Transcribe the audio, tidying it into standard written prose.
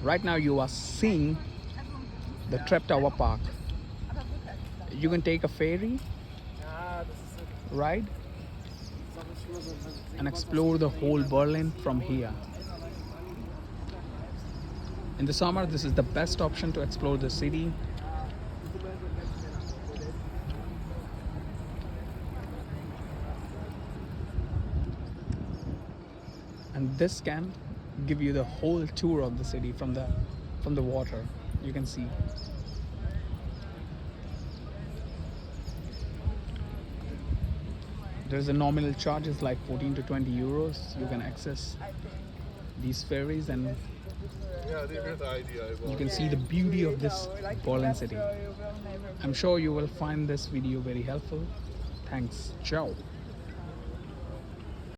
Right now you are seeing the Treptower Park. You can take a ferry ride and explore the whole Berlin from here. In the summer, this is the best option to explore the city. And this can give you the whole tour of the city from the water. You can see. There's a nominal charges like 14 to 20 euros. You can access these ferries and you can see the beauty of this Berlin city. I'm sure you will find this video very helpful. Thanks. Ciao.